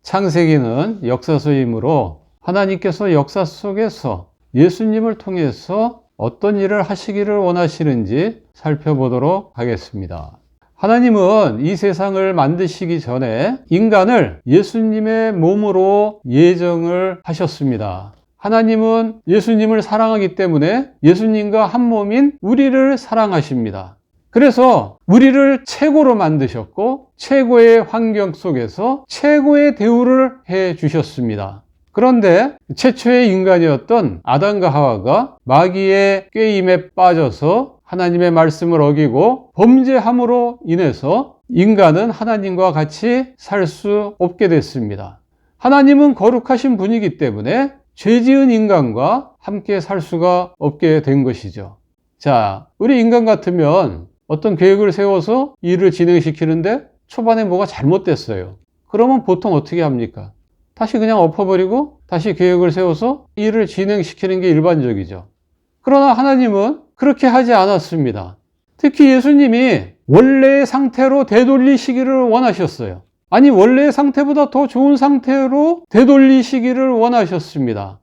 창세기는 역사서이므로 하나님께서 역사 속에서 예수님을 통해서 어떤 일을 하시기를 원하시는지 살펴보도록 하겠습니다. 하나님은 이 세상을 만드시기 전에 인간을 예수님의 몸으로 예정을 하셨습니다. 하나님은 예수님을 사랑하기 때문에 예수님과 한 몸인 우리를 사랑하십니다. 그래서 우리를 최고로 만드셨고 최고의 환경 속에서 최고의 대우를 해 주셨습니다. 그런데 최초의 인간이었던 아담과 하와가 마귀의 꾀임에 빠져서 하나님의 말씀을 어기고 범죄함으로 인해서 인간은 하나님과 같이 살 수 없게 됐습니다. 하나님은 거룩하신 분이기 때문에 죄 지은 인간과 함께 살 수가 없게 된 것이죠. 자, 우리 인간 같으면 어떤 계획을 세워서 일을 진행시키는데 초반에 뭐가 잘못됐어요. 그러면 보통 어떻게 합니까? 다시 그냥 엎어버리고 다시 계획을 세워서 일을 진행시키는 게 일반적이죠. 그러나 하나님은 그렇게 하지 않았습니다. 특히 예수님이 원래의 상태로 되돌리시기를 원하셨어요. 아니, 원래의 상태보다 더 좋은 상태로 되돌리시기를 원하셨습니다.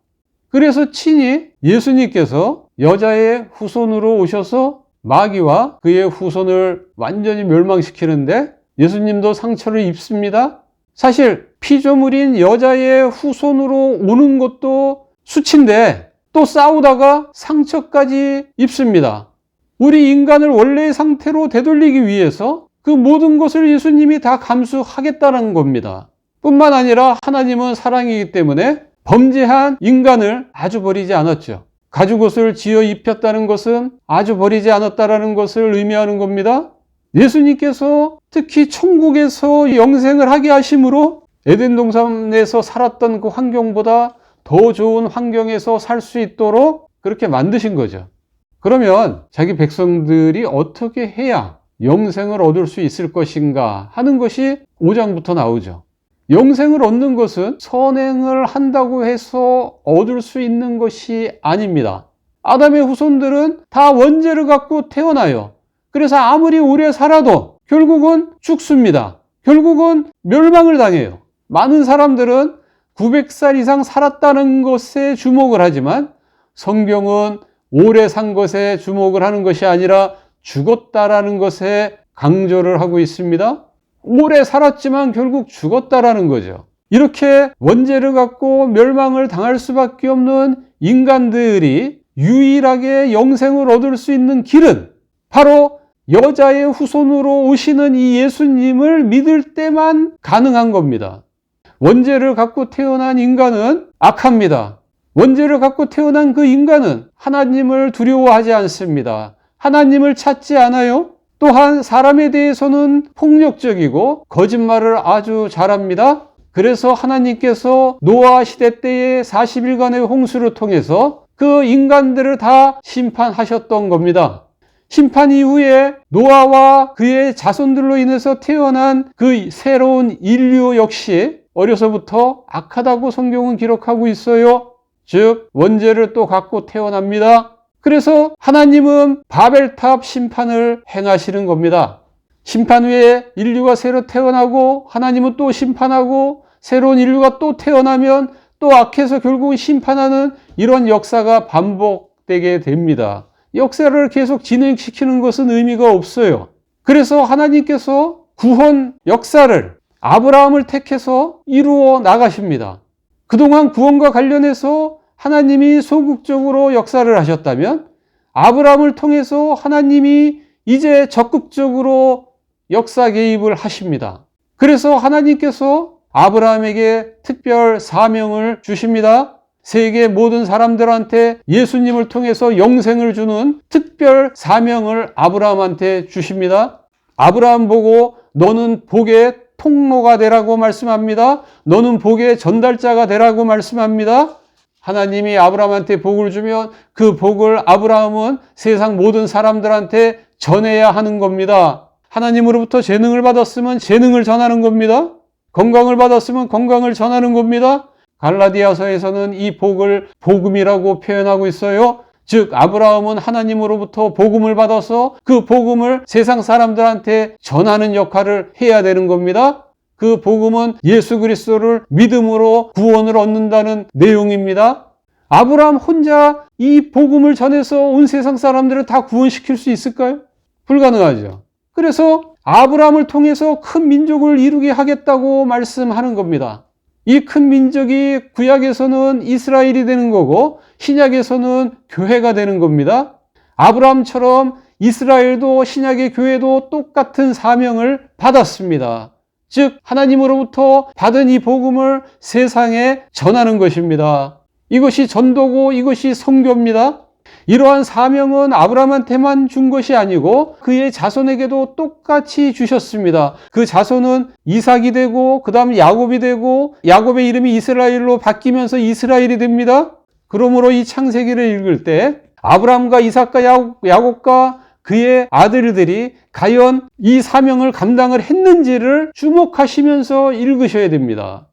그래서 친히 예수님께서 여자의 후손으로 오셔서 마귀와 그의 후손을 완전히 멸망시키는데 예수님도 상처를 입습니다. 사실 피조물인 여자의 후손으로 오는 것도 수치인데 또 싸우다가 상처까지 입습니다. 우리 인간을 원래의 상태로 되돌리기 위해서 그 모든 것을 예수님이 다 감수하겠다는 겁니다. 뿐만 아니라 하나님은 사랑이기 때문에 범죄한 인간을 아주 버리지 않았죠. 가죽옷을 지어 입혔다는 것은 아주 버리지 않았다라는 것을 의미하는 겁니다. 예수님께서 특히 천국에서 영생을 하게 하심으로 에덴 동산에서 살았던 그 환경보다 더 좋은 환경에서 살 수 있도록 그렇게 만드신 거죠. 그러면 자기 백성들이 어떻게 해야 영생을 얻을 수 있을 것인가 하는 것이 5장부터 나오죠. 영생을 얻는 것은 선행을 한다고 해서 얻을 수 있는 것이 아닙니다. 아담의 후손들은 다 원죄를 갖고 태어나요. 그래서 아무리 오래 살아도 결국은 죽습니다. 결국은 멸망을 당해요. 많은 사람들은 900살 이상 살았다는 것에 주목을 하지만 성경은 오래 산 것에 주목을 하는 것이 아니라 죽었다라는 것에 강조를 하고 있습니다. 오래 살았지만 결국 죽었다라는 거죠. 이렇게 원죄를 갖고 멸망을 당할 수밖에 없는 인간들이 유일하게 영생을 얻을 수 있는 길은 바로 여자의 후손으로 오시는 이 예수님을 믿을 때만 가능한 겁니다. 원죄를 갖고 태어난 인간은 악합니다. 원죄를 갖고 태어난 그 인간은 하나님을 두려워하지 않습니다. 하나님을 찾지 않아요. 또한 사람에 대해서는 폭력적이고 거짓말을 아주 잘합니다. 그래서 하나님께서 노아 시대 때의 40일간의 홍수를 통해서 그 인간들을 다 심판하셨던 겁니다. 심판 이후에 노아와 그의 자손들로 인해서 태어난 그 새로운 인류 역시 어려서부터 악하다고 성경은 기록하고 있어요. 즉 원죄를 또 갖고 태어납니다. 그래서 하나님은 바벨탑 심판을 행하시는 겁니다. 심판 후에 인류가 새로 태어나고 하나님은 또 심판하고 새로운 인류가 또 태어나면 또 악해서 결국은 심판하는 이런 역사가 반복되게 됩니다. 역사를 계속 진행시키는 것은 의미가 없어요. 그래서 하나님께서 구원 역사를 아브라함을 택해서 이루어 나가십니다. 그동안 구원과 관련해서 하나님이 소극적으로 역사를 하셨다면 아브라함을 통해서 하나님이 이제 적극적으로 역사 개입을 하십니다. 그래서 하나님께서 아브라함에게 특별 사명을 주십니다. 세계 모든 사람들한테 예수님을 통해서 영생을 주는 특별 사명을 아브라함한테 주십니다. 아브라함 보고 너는 복의 통로가 되라고 말씀합니다. 너는 복의 전달자가 되라고 말씀합니다. 하나님이 아브라함한테 복을 주면 그 복을 아브라함은 세상 모든 사람들한테 전해야 하는 겁니다. 하나님으로부터 재능을 받았으면 재능을 전하는 겁니다. 건강을 받았으면 건강을 전하는 겁니다. 갈라디아서에서는 이 복을 복음이라고 표현하고 있어요. 즉 아브라함은 하나님으로부터 복음을 받아서 그 복음을 세상 사람들한테 전하는 역할을 해야 되는 겁니다. 그 복음은 예수 그리스도를 믿음으로 구원을 얻는다는 내용입니다. 아브라함 혼자 이 복음을 전해서 온 세상 사람들을 다 구원시킬 수 있을까요? 불가능하죠. 그래서 아브라함을 통해서 큰 민족을 이루게 하겠다고 말씀하는 겁니다. 이 큰 민족이 구약에서는 이스라엘이 되는 거고 신약에서는 교회가 되는 겁니다. 아브라함처럼 이스라엘도 신약의 교회도 똑같은 사명을 받았습니다. 즉 하나님으로부터 받은 이 복음을 세상에 전하는 것입니다. 이것이 전도고 이것이 선교입니다. 이러한 사명은 아브라함한테만 준 것이 아니고 그의 자손에게도 똑같이 주셨습니다. 그 자손은 이삭이 되고 그 다음 야곱이 되고 야곱의 이름이 이스라엘로 바뀌면서 이스라엘이 됩니다. 그러므로 이 창세기를 읽을 때 아브라함과 이삭과 야곱과 그의 아들들이 과연 이 사명을 감당을 했는지를 주목하시면서 읽으셔야 됩니다.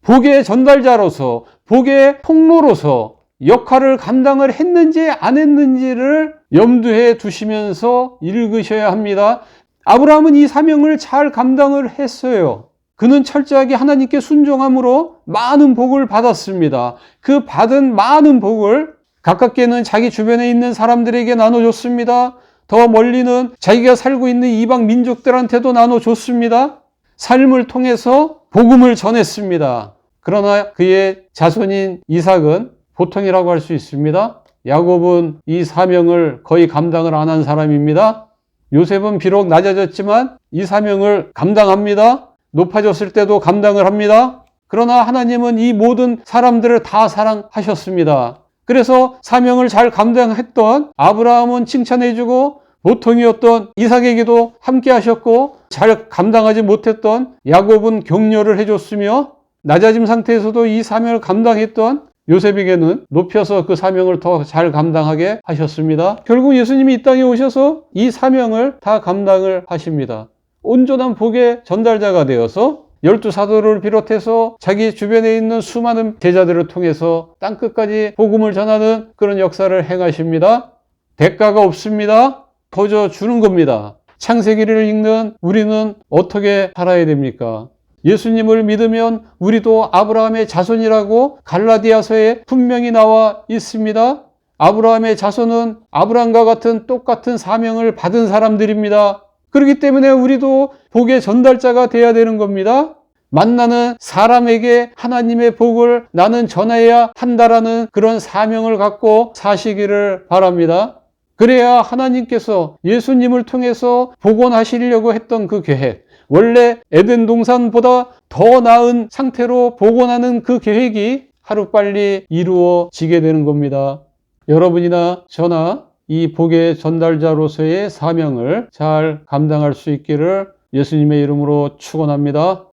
복의 전달자로서 복의 통로로서 역할을 감당을 했는지 안 했는지를 염두에 두시면서 읽으셔야 합니다. 아브라함은 이 사명을 잘 감당을 했어요. 그는 철저하게 하나님께 순종함으로 많은 복을 받았습니다. 그 받은 많은 복을 가깝게는 자기 주변에 있는 사람들에게 나눠줬습니다. 더 멀리는 자기가 살고 있는 이방 민족들한테도 나눠줬습니다. 삶을 통해서 복음을 전했습니다. 그러나 그의 자손인 이삭은 보통이라고 할 수 있습니다. 야곱은 이 사명을 거의 감당을 안 한 사람입니다. 요셉은 비록 낮아졌지만 이 사명을 감당합니다. 높아졌을 때도 감당을 합니다. 그러나 하나님은 이 모든 사람들을 다 사랑하셨습니다. 그래서 사명을 잘 감당했던 아브라함은 칭찬해주고 보통이었던 이삭에게도 함께 하셨고 잘 감당하지 못했던 야곱은 격려를 해줬으며 낮아짐 상태에서도 이 사명을 감당했던 요셉에게는 높여서 그 사명을 더 잘 감당하게 하셨습니다. 결국 예수님이 이 땅에 오셔서 이 사명을 다 감당을 하십니다. 온전한 복의 전달자가 되어서 12사도를 비롯해서 자기 주변에 있는 수많은 제자들을 통해서 땅끝까지 복음을 전하는 그런 역사를 행하십니다. 대가가 없습니다. 거저 주는 겁니다. 창세기를 읽는 우리는 어떻게 살아야 됩니까? 예수님을 믿으면 우리도 아브라함의 자손이라고 갈라디아서에 분명히 나와 있습니다. 아브라함의 자손은 아브라함과 같은 똑같은 사명을 받은 사람들입니다. 그렇기 때문에 우리도 복의 전달자가 되어야 되는 겁니다. 만나는 사람에게 하나님의 복을 나는 전해야 한다라는 그런 사명을 갖고 사시기를 바랍니다. 그래야 하나님께서 예수님을 통해서 복원하시려고 했던 그 계획, 원래 에덴 동산보다 더 나은 상태로 복원하는 그 계획이 하루빨리 이루어지게 되는 겁니다. 여러분이나 저나 이 복의 전달자로서의 사명을 잘 감당할 수 있기를 예수님의 이름으로 축원합니다.